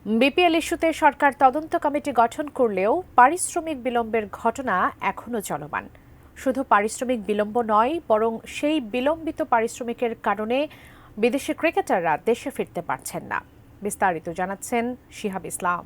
BPL ইস্যুতে সরকার তদন্ত committee গঠন করলেও পারিশ্রমিক বিলম্বের ঘটনা এখনো চলমান। শুধু পারিশ্রমিক বিলম্ব নয়, বরং সেই বিলম্বিত পারিশ্রমিকের কারণে বিদেশি ক্রিকেটাররা দেশে ফিরতে পারছেন না। বিস্তারিত জানাচ্ছেন শিহাব ইসলাম।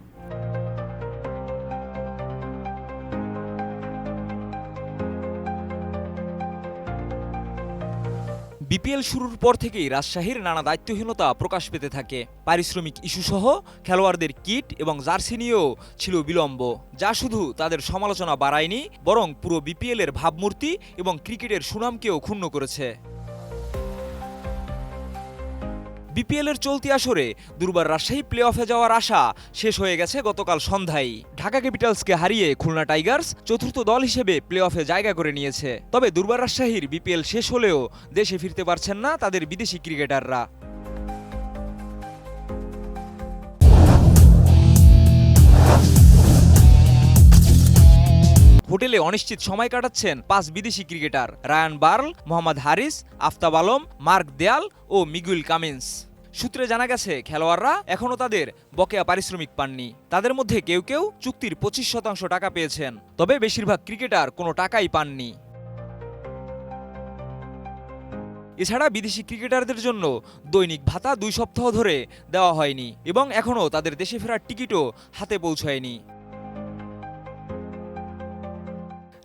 বিপিএল শুরুর পর থেকেই রাজশাহীর নানা দায়িত্বহীনতা প্রকাশ পেতে থাকে। পারিশ্রমিক ইস্যুসহ খেলোয়াড়দের কিট এবং জার্সি নিয়েও ছিল বিলম্ব, যা শুধু তাদের সমালোচনা বাড়ায়নি, বরং পুরো বিপিএলের ভাবমূর্তি এবং ক্রিকেটের সুনামকেও ক্ষুণ্ণ করেছে। বিপিএলের চলতি আসরে দুর্বার রাজশাহী প্লে অফে যাওয়ার আশা শেষ হয়ে গেছে গতকাল সন্ধ্যায়। ঢাকা ক্যাপিটালসকে হারিয়ে খুলনা টাইগার্স চতুর্থ দল হিসেবে প্লে অফে জায়গা করে নিয়েছে। তবে দুর্বার রাজশাহীর বিপিএল শেষ হলেও দেশে ফিরতে পারছেন না তাদের বিদেশি ক্রিকেটাররা। হোটেলে অনিশ্চিত সময় কাটাচ্ছেন 5 বিদেশি ক্রিকেটার: রায়ান বার্ল, মোহাম্মদ হারিস, আফতাব আলম, মার্ক দেয়াল ও মিগুয়েল কামিন্স। সূত্রে জানা গেছে, খেলোয়াড়রা এখনও তাদের বকেয়া পারিশ্রমিক পাননি। তাদের মধ্যে কেউ কেউ চুক্তির 25% টাকা পেয়েছেন, তবে বেশিরভাগ ক্রিকেটার কোনো টাকাই পাননি। এছাড়া বিদেশি ক্রিকেটারদের জন্য দৈনিক ভাতা 2 সপ্তাহ ধরে দেওয়া হয়নি এবং এখনও তাদের দেশে ফেরার টিকিটও হাতে পৌঁছায়নি।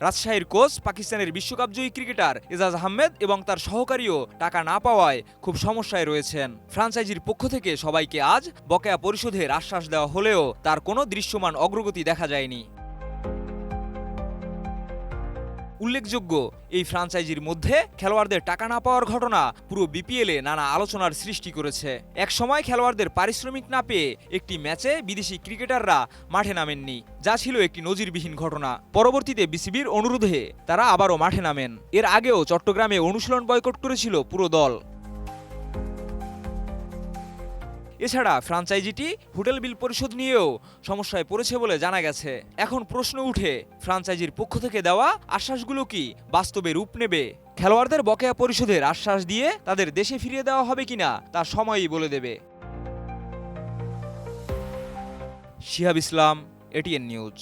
রাজশাহীর কোচ পাকিস্তানের বিশ্বকাপজয়ী ক্রিকেটার এজাজ আহমেদ এবং তার সহকারীও টাকা না পাওয়ায় খুব সমস্যায় রয়েছেন। ফ্র্যাঞ্চাইজির পক্ষ থেকে সবাইকে আজ বকেয়া পরিশোধের আশ্বাস দেওয়া হলেও তার কোনো দৃশ্যমান অগ্রগতি দেখা যায়নি। উল্লেখযোগ্য, এই ফ্র্যাঞ্চাইজির মধ্যে খেলোয়াড়দের টাকা না পাওয়ার ঘটনা পুরো বিপিএলে নানা আলোচনার সৃষ্টি করেছে। এক সময় খেলোয়াড়দের পারিশ্রমিক না পেয়ে একটি ম্যাচে বিদেশি ক্রিকেটাররা মাঠে নামেননি, যা ছিল একটি নজিরবিহীন ঘটনা। পরবর্তীতে বিসিবির অনুরোধে তারা আবারও মাঠে নামেন। এর আগেও চট্টগ্রামে অনুশীলন বয়কট করেছিল পুরো দল। এছাড়া ফ্র্যাঞ্চাইজিটি হোটেল বিল পরিশোধ নিয়েও সমস্যায় পড়েছে বলে জানা গেছে। এখন প্রশ্ন উঠে, ফ্র্যাঞ্চাইজির পক্ষ থেকে দেওয়া আশ্বাসগুলো কি বাস্তবে রূপ নেবে? খেলোয়াড়দের বকেয়া পরিশোধের আশ্বাস দিয়ে তাদের দেশে ফিরিয়ে দেওয়া হবে কিনা তা সময়ই বলে দেবে। শিহাব ইসলাম, এটিএন নিউজ।